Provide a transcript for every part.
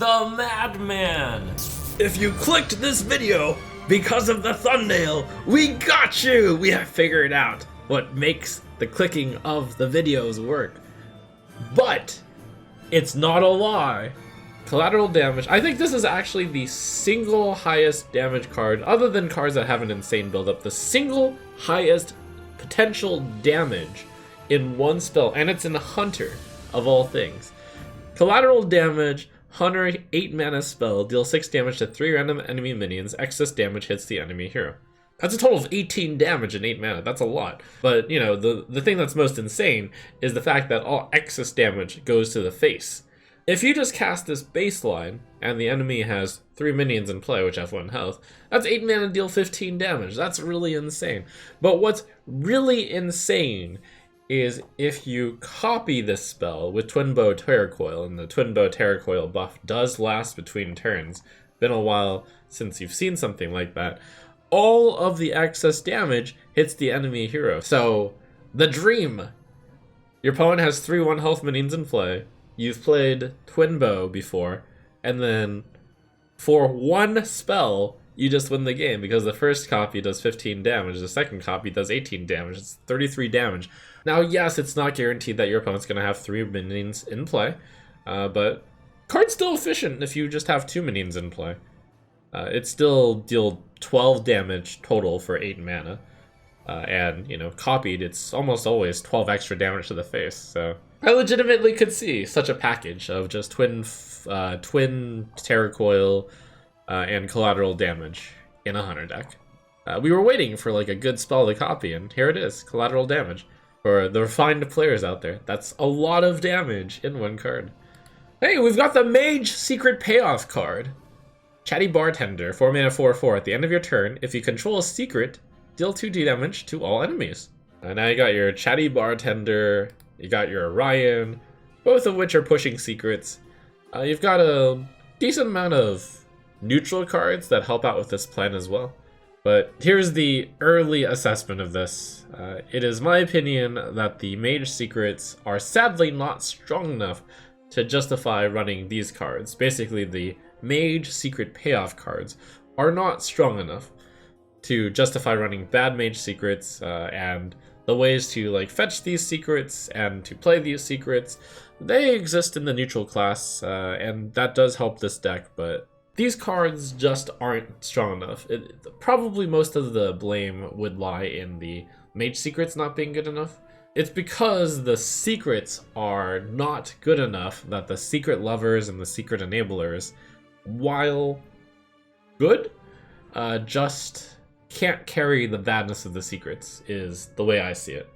the Madman. If you clicked this video because of the thumbnail, we got you! We have figured out what makes the clicking of the videos work. But it's not a lie. Collateral Damage, I think this is actually the single highest damage card, other than cards that have an insane buildup, the single highest potential damage in one spell, and it's in Hunter, of all things. Collateral Damage, Hunter, 8 mana spell, deal 6 damage to 3 random enemy minions, excess damage hits the enemy hero. That's a total of 18 damage in 8 mana, that's a lot. But, you know, the thing that's most insane is the fact that all excess damage goes to the face. If you just cast this baseline, and the enemy has 3 minions in play, which have 1 health, that's 8 mana, deal 15 damage. That's really insane. But what's really insane is if you copy this spell with Twin Bow Terracoil, and the Twin Bow Terracoil buff does last between turns. Been a while since you've seen something like that. All of the excess damage hits the enemy hero. So, the dream. Your opponent has 3 1 health minions in play. You've played Twin Bow before, and then for one spell, you just win the game because the first copy does 15 damage, the second copy does 18 damage, it's 33 damage. Now, yes, it's not guaranteed that your opponent's going to have 3 minions in play, but card's still efficient if you just have 2 minions in play. It still deal 12 damage total for 8 mana, and, you know, copied, it's almost always 12 extra damage to the face, so I legitimately could see such a package of just twin Terracoil and Collateral Damage in a Hunter deck. We were waiting for like a good spell to copy, and here it is, Collateral Damage. For the refined players out there, that's a lot of damage in one card. Hey, we've got the Mage Secret Payoff card. Chatty Bartender, 4 mana 4/4. At the end of your turn, if you control a secret, deal 2 damage to all enemies. Now you got your Chatty Bartender, you got your Orion, both of which are pushing secrets. You've got a decent amount of neutral cards that help out with this plan as well. But here's the early assessment of this. It is my opinion that the Mage Secrets are sadly not strong enough to justify running these cards. Basically, the Mage Secret Payoff cards are not strong enough to justify running bad Mage Secrets, and the ways to like fetch these secrets and to play these secrets, they exist in the neutral class, and that does help this deck, but these cards just aren't strong enough. Probably most of the blame would lie in the Mage Secrets not being good enough. It's because the secrets are not good enough that the secret lovers and the secret enablers, while good, just can't carry the badness of the secrets, is the way I see it.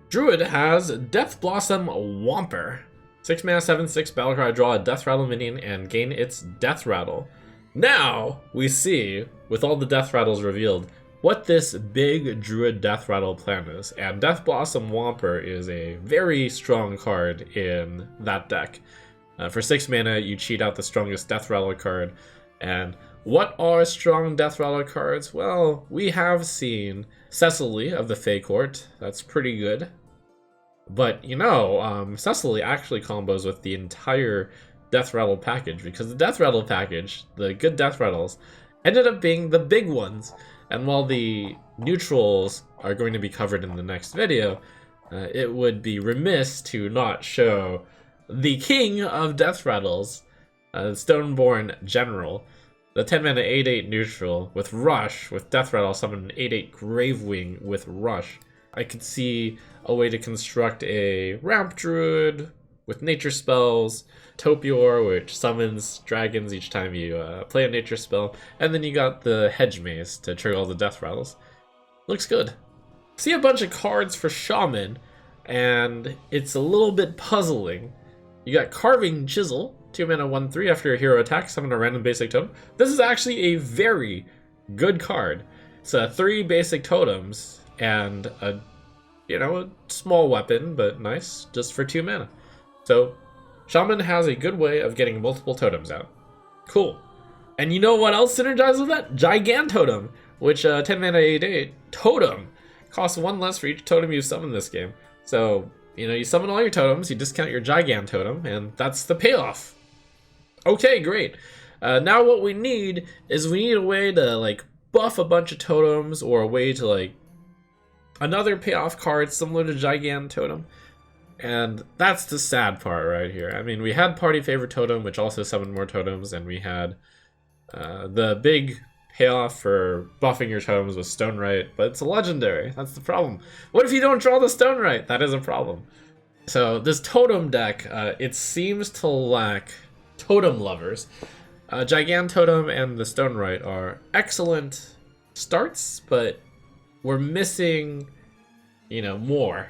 Druid has Death Blossom Whomper. 6 mana 7/6 battlecry, draw a Death Rattle minion and gain its Death Rattle. Now we see, with all the Death Rattles revealed, what this big Druid Death Rattle plan is. And Death Blossom Whomper is a very strong card in that deck. For 6 mana, you cheat out the strongest Death Rattle card. And what are strong Death Rattle cards? Well, we have seen Cecily of the Fey Court. That's pretty good. But, you know, Cecily actually combos with the entire Death Rattle package, because the Death Rattle package, the good Death Rattles, ended up being the big ones. And while the neutrals are going to be covered in the next video, it would be remiss to not show the king of Death Rattles, Stoneborn General, the 10 mana 8/8 neutral with Rush, with Death Rattle, summon an 8/8 Gravewing with Rush. I could see a way to construct a Ramp Druid with nature spells, Topior, which summons dragons each time you play a nature spell, and then you got the Hedge Maze to trigger all the Death Rattles. Looks good. See a bunch of cards for Shaman, and it's a little bit puzzling. You got Carving Chisel, 2 mana 1/3. After a hero attack, summon a random basic totem. This is actually a very good card. It's 3 basic totems and a, you know, a small weapon, but nice, just for 2 mana. So Shaman has a good way of getting multiple totems out. Cool. And you know what else synergizes with that? Gigantotem, which 10 mana 8/8 totem costs 1 less for each totem you summon this game. So, you know, you summon all your totems, you discount your Gigantotem, and that's the payoff. Okay, great. Now what we need is we need a way to like buff a bunch of totems, or a way to like another payoff card similar to Gigantotem. And that's the sad part right here. I mean, we had Party Favorite Totem, which also summoned more totems, and we had the big payoff for buffing your totems with Stone Right, but it's a legendary. That's the problem. What if you don't draw the Stone Right? That is a problem. So this totem deck, it seems to lack totem lovers. Gigantotem and the Stone Right are excellent starts, but we're missing, more.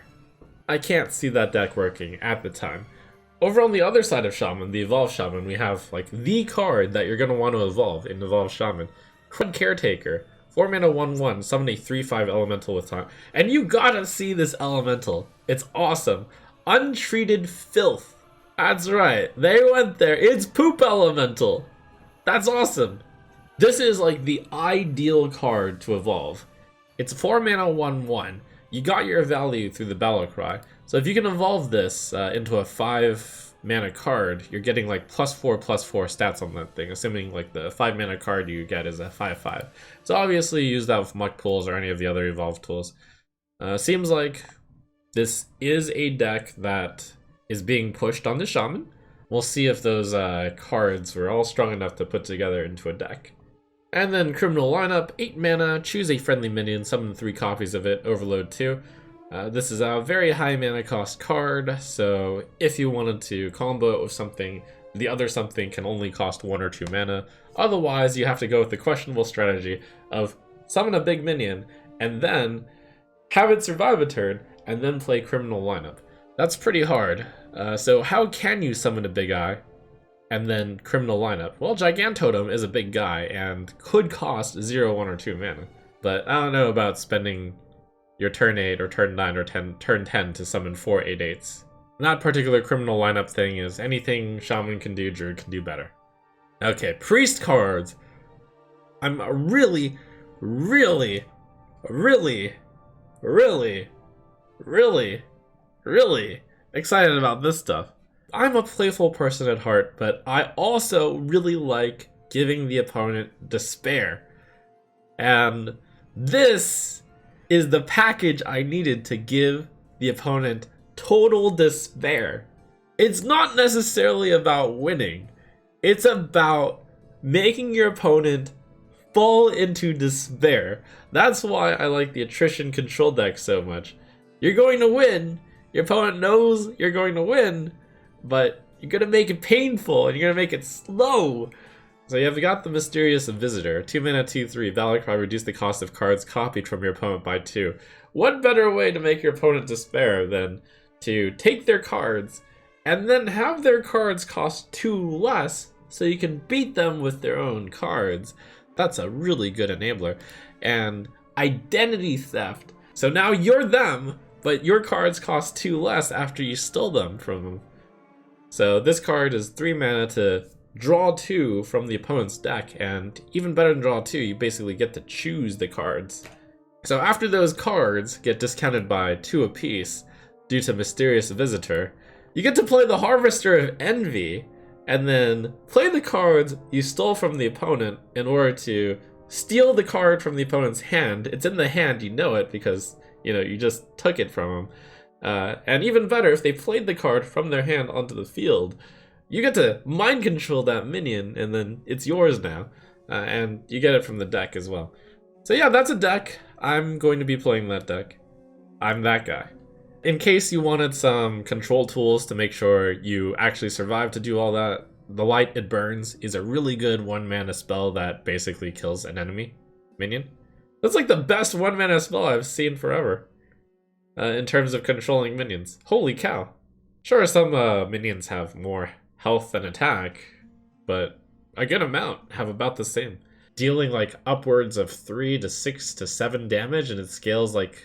I can't see that deck working at the time. Over on the other side of Shaman, the Evolved Shaman, we have like the card that you're going to want to evolve in Evolved Shaman. Crud Caretaker. 4 mana 1/1, summon a 3/5 elemental with time. And you gotta see this elemental. It's awesome. Untreated Filth. That's right, they went there. It's Poop Elemental. That's awesome. This is like the ideal card to evolve. It's 4 mana 1/1. You got your value through the Battle Cry. So if you can evolve this into a 5 mana card, you're getting like +4/+4 stats on that thing, assuming like the 5 mana card you get is a 5/5. So obviously use that with Muck Pools or any of the other evolved tools. Seems like this is a deck that is being pushed on the Shaman. We'll see if those cards were all strong enough to put together into a deck. And then Criminal Lineup, 8 mana, choose a friendly minion, summon 3 copies of it, overload 2. This is a very high mana cost card, so if you wanted to combo it with something, the other something can only cost 1 or 2 mana. Otherwise, you have to go with the questionable strategy of summon a big minion, and then have it survive a turn, and then play Criminal Lineup. That's pretty hard. So how can you summon a big eye and then Criminal Lineup? Well, Gigantotem is a big guy and could cost 0, 1, or 2 mana. But I don't know about spending your turn 8 or turn 9 or turn 10 to summon 4 8/8s. That particular Criminal Lineup thing is anything Shaman can do, Druid can do better. Okay, Priest cards. I'm really, really, really, really, really, really excited about this stuff. I'm a playful person at heart, but I also really like giving the opponent despair. And this is the package I needed to give the opponent total despair. It's not necessarily about winning. It's about making your opponent fall into despair. That's why I like the attrition control deck so much. You're going to win. Your opponent knows you're going to win, but you're going to make it painful and you're going to make it slow. So you've got the Mysterious Visitor. 2 mana 2/3. Battle Cry, reduce the cost of cards copied from your opponent by 2. What better way to make your opponent despair than to take their cards and then have their cards cost 2 less so you can beat them with their own cards? That's a really good enabler. And identity theft. So now you're them, but your cards cost 2 less after you stole them from them. So this card is 3 mana to draw 2 from the opponent's deck, and even better than draw 2, you basically get to choose the cards. So after those cards get discounted by 2 apiece due to Mysterious Visitor, you get to play the Harvester of Envy, and then play the cards you stole from the opponent in order to steal the card from the opponent's hand. It's in the hand, you know it, because you just took it from them. And even better, if they played the card from their hand onto the field, you get to mind control that minion, and then it's yours now. And you get it from the deck as well. So yeah, that's a deck. I'm going to be playing that deck. I'm that guy. In case you wanted some control tools to make sure you actually survive to do all that, the Light It Burns is a really good 1 mana spell that basically kills an enemy minion. That's like the best 1 mana spell I've seen forever. In terms of controlling minions. Holy cow. Sure, some minions have more health and attack, but a good amount have about the same. Dealing like upwards of 3 to 6 to 7 damage, and it scales like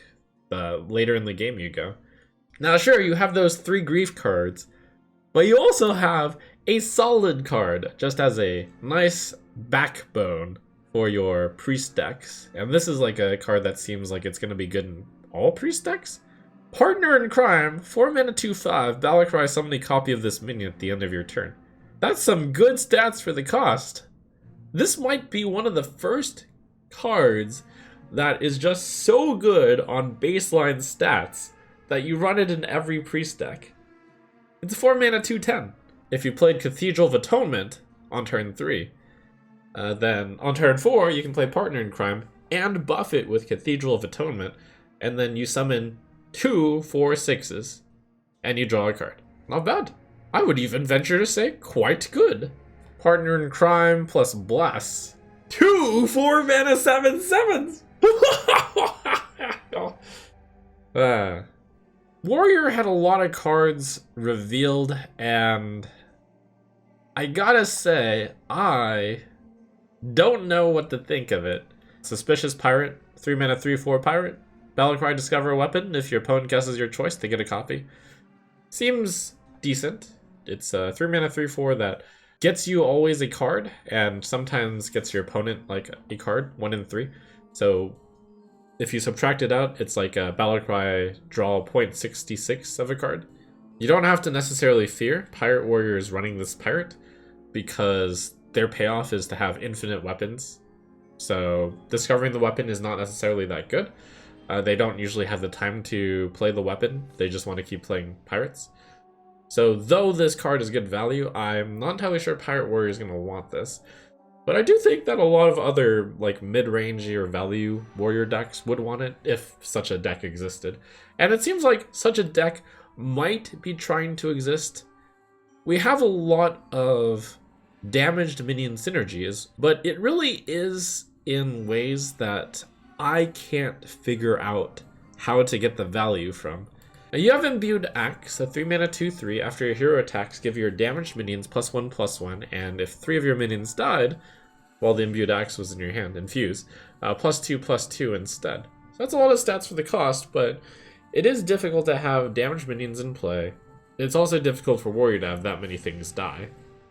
the later in the game you go. Now sure, you have those 3 grief cards, but you also have a solid card, just as a nice backbone for your priest decks. And this is like a card that seems like it's going to be good in all priest decks. Partner in Crime, 4 mana 2/5, Battle Cry, summon a copy of this minion at the end of your turn. That's some good stats for the cost. This might be one of the first cards that is just so good on baseline stats that you run it in every priest deck. It's 4 mana 2/10. If you played Cathedral of Atonement on turn 3, then on turn 4 you can play Partner in Crime and buff it with Cathedral of Atonement, and then you summon 2 4/6s and you draw a card. Not bad. I would even venture to say quite good. Partner in Crime plus Bless. 2 4 mana 7/7s! Warrior had a lot of cards revealed, and I gotta say, I don't know what to think of it. Suspicious Pirate, 3 mana 3/4 Pirate. Battlecry, discover a weapon. If your opponent guesses your choice, they get a copy. Seems decent. It's a 3 mana 3/4 that gets you always a card, and sometimes gets your opponent like a card, 1 in 3. So if you subtract it out, it's like a Battlecry draw 0.66 of a card. You don't have to necessarily fear Pirate Warriors running this pirate, because their payoff is to have infinite weapons. So discovering the weapon is not necessarily that good. They don't usually have the time to play the weapon. They just want to keep playing pirates. So though this card is good value, I'm not entirely sure Pirate Warrior is going to want this. But I do think that a lot of other like mid-range or value warrior decks would want it if such a deck existed. And it seems like such a deck might be trying to exist. We have a lot of damaged minion synergies, but it really is in ways that I can't figure out how to get the value from. Now you have Imbued Axe, a 3 mana 2/3. After your hero attacks, give your damaged minions +1/+1, and if 3 of your minions died while the Imbued Axe was in your hand, infuse, +2/+2 instead. So that's a lot of stats for the cost, but it is difficult to have damaged minions in play. It's also difficult for Warrior to have that many things die.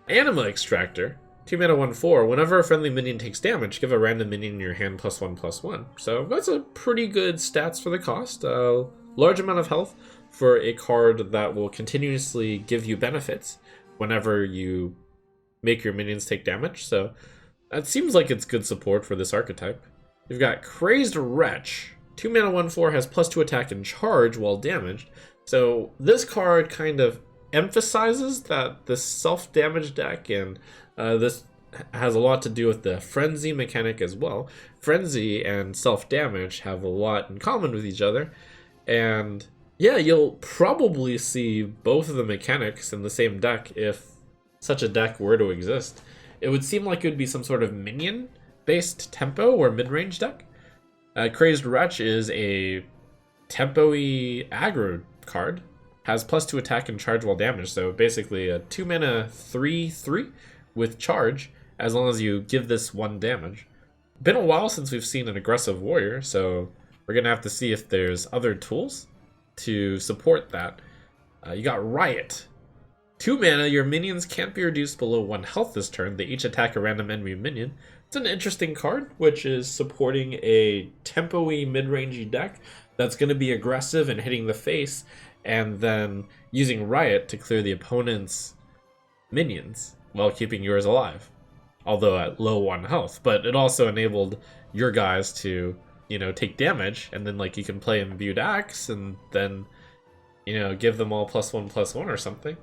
Anima Extractor, 2 mana 1/4. Whenever a friendly minion takes damage, give a random minion in your hand +1/+1. So that's a pretty good stats for the cost. Large amount of health for a card that will continuously give you benefits whenever you make your minions take damage. So that seems like it's good support for this archetype. You've got Crazed Wretch. 2 mana 1/4 has +2 attack and charge while damaged. So this card kind of emphasizes that this self-damage deck, and this has a lot to do with the Frenzy mechanic as well. Frenzy and self-damage have a lot in common with each other. And yeah, you'll probably see both of the mechanics in the same deck if such a deck were to exist. It would seem like it would be some sort of minion-based tempo or mid-range deck. Crazed Wretch is a tempo-y aggro card. Has +2 attack and charge while damaged, so basically a 2 mana 3/3 with charge as long as you give this 1 damage. Been a while since we've seen an aggressive warrior, so we're gonna have to see if there's other tools to support that. You got Riot. 2 mana, your minions can't be reduced below 1 health this turn. They each attack a random enemy minion. It's an interesting card, which is supporting a tempo-y mid-rangey deck that's going to be aggressive and hitting the face, and then using Riot to clear the opponent's minions while keeping yours alive, although at low 1 health. But it also enabled your guys to, you know, take damage, and then like you can play Imbued Axe and then, you know, give them all +1/+1 or something.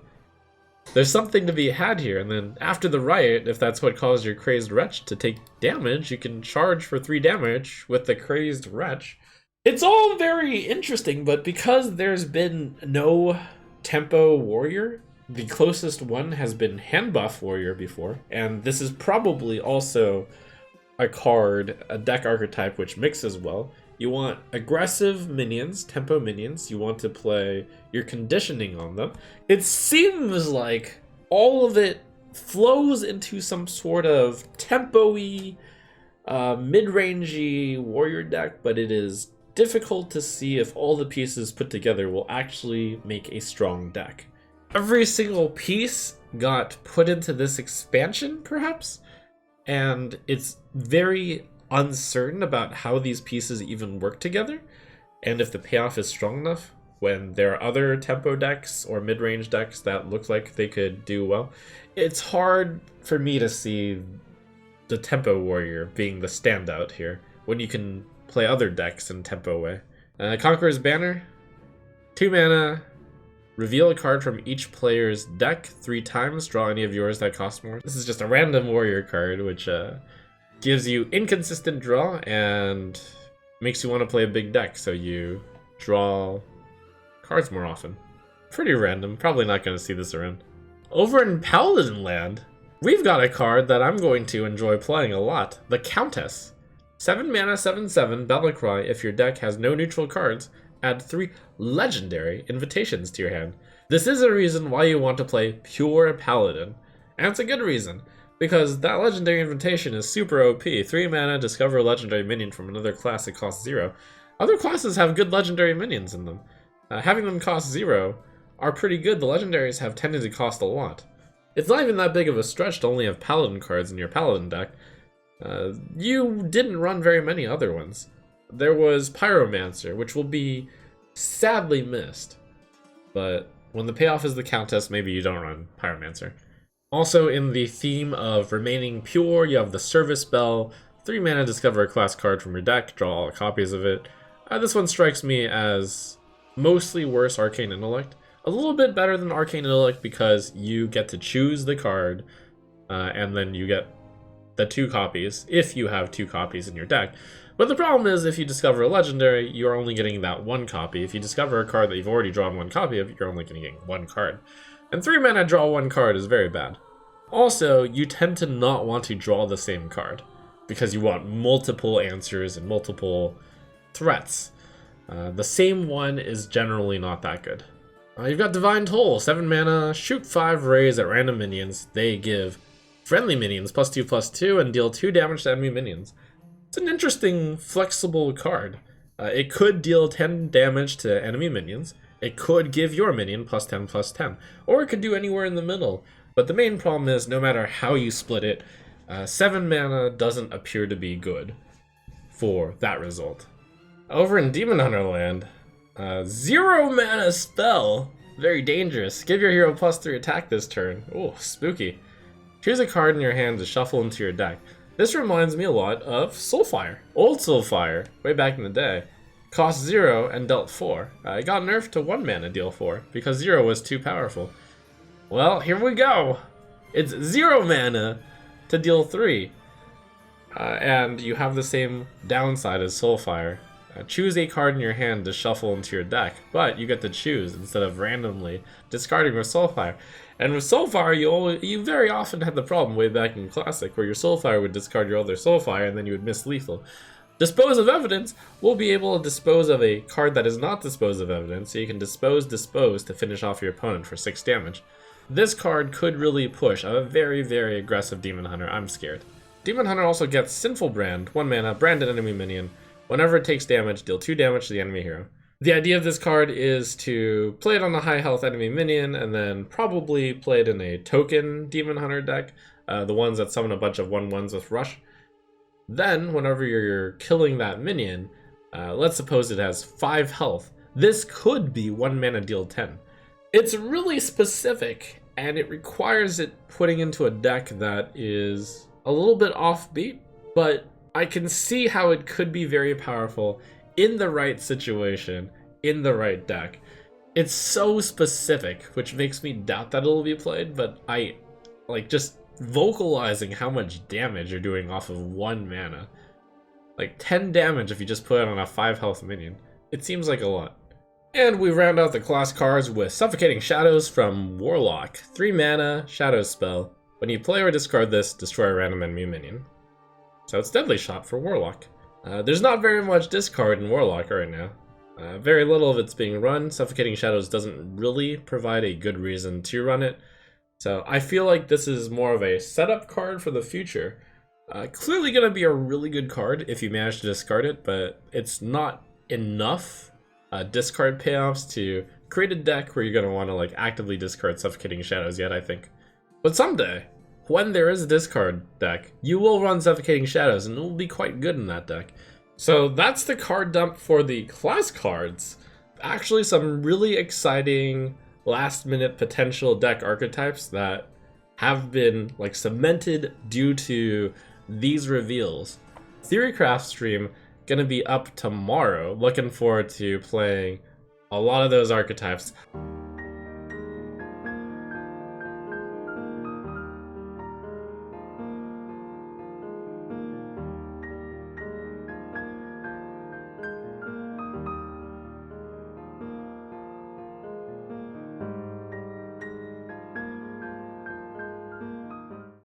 There's something to be had here, and then after the Riot, if that's what caused your Crazed Wretch to take damage, you can charge for 3 damage with the Crazed Wretch. It's all very interesting, but because there's been no tempo warrior, the closest one has been hand buff warrior before, and this is probably also a card, a deck archetype which mixes well. You want aggressive minions, tempo minions. You want to play your conditioning on them. It seems like all of it flows into some sort of tempo-y, mid-rangey warrior deck, but it is difficult to see if all the pieces put together will actually make a strong deck. Every single piece got put into this expansion, perhaps, and it's very uncertain about how these pieces even work together, and if the payoff is strong enough. when there are other tempo decks or mid-range decks that look like they could do well. It's hard for me to see the Tempo Warrior being the standout here when you can play other decks in tempo way. Conqueror's Banner, 2 mana, reveal a card from each player's deck 3 times, draw any of yours that cost more. This is just a random warrior card, which gives you inconsistent draw and makes you want to play a big deck, so you draw cards more often. Pretty random, probably not going to see this around. Over in Paladin Land, we've got a card that I'm going to enjoy playing a lot, the Countess. 7 mana, 7/7, Battlecry. If your deck has no neutral cards, add 3 legendary invitations to your hand. This is a reason why you want to play pure Paladin, and it's a good reason, because that legendary invitation is super OP. 3 mana, discover a legendary minion from another class that costs 0. Other classes have good legendary minions in them. Having them cost 0 are pretty good. The legendaries have tended to cost a lot. It's not even that big of a stretch to only have Paladin cards in your Paladin deck. You didn't run very many other ones. There was Pyromancer, which will be sadly missed. But when the payoff is the Countess, maybe you don't run Pyromancer. Also, in the theme of remaining pure, you have the Service Bell. 3 mana, discover a class card from your deck, draw all copies of it. This one strikes me as mostly worse Arcane Intellect. A little bit better than Arcane Intellect because you get to choose the card, and then you get the 2 copies, if you have 2 copies in your deck. But the problem is, if you discover a legendary, you're only getting that 1 copy. If you discover a card that you've already drawn 1 copy of, you're only getting 1 card. And 3 mana draw 1 card is very bad. Also, you tend to not want to draw the same card, because you want multiple answers and multiple threats. The same one is generally not that good. You've got Divine Toll, 7 mana, shoot 5 rays at random minions. They give friendly minions +2/+2 and deal 2 damage to enemy minions. It's an interesting, flexible card. It could deal 10 damage to enemy minions. It could give your minion +10/+10, or it could do anywhere in the middle. But the main problem is, no matter how you split it, 7 mana doesn't appear to be good for that result. Over in Demon Hunter Land, 0 mana spell, very dangerous. Give your hero +3 attack this turn. Oh, spooky. Choose a card in your hand to shuffle into your deck. This reminds me a lot of Soulfire. Old Soulfire, way back in the day, cost 0 and dealt 4. It got nerfed to 1 mana, deal 4, because 0 was too powerful. Well, here we go. It's 0 mana to deal 3. And you have the same downside as Soulfire. Choose a card in your hand to shuffle into your deck, but you get to choose instead of randomly discarding with Soulfire. And with Soulfire, you very often had the problem way back in Classic, where your Soulfire would discard your other Soulfire and then you would miss lethal. Dispose of Evidence will be able to dispose of a card that is not Dispose of Evidence, so you can dispose to finish off your opponent for 6 damage. This card could really push a very, very aggressive Demon Hunter. I'm scared. Demon Hunter also gets Sinful Brand, 1 mana, branded enemy minion. Whenever it takes damage, deal 2 damage to the enemy hero. The idea of this card is to play it on a high health enemy minion, and then probably play it in a token Demon Hunter deck, the ones that summon a bunch of 1/1s with Rush. Then, whenever you're killing that minion, let's suppose it has 5 health. This could be 1 mana deal 10. It's really specific, and it requires it putting into a deck that is a little bit offbeat, but I can see how it could be very powerful in the right situation, in the right deck. It's so specific, which makes me doubt that it'll be played, but I like just vocalizing how much damage you're doing off of 1 mana. Like 10 damage if you just put it on a 5 health minion. It seems like a lot. And we round out the class cards with Suffocating Shadows from Warlock. 3 mana, Shadow spell. When you play or discard this, destroy a random enemy minion. So it's Deadly Shot for Warlock. There's not very much discard in Warlock right now. Very little of it's being run. Suffocating Shadows doesn't really provide a good reason to run it. So I feel like this is more of a setup card for the future. Clearly going to be a really good card if you manage to discard it, but it's not enough discard payoffs to create a deck where you're going to want to like actively discard Suffocating Shadows yet, I think. But someday, when there is a discard deck, you will run Suffocating Shadows, and it will be quite good in that deck. So that's the card dump for the class cards. actually some really exciting last minute potential deck archetypes that have been like cemented due to these reveals. Theorycraft stream gonna be up tomorrow. Looking forward to playing a lot of those archetypes.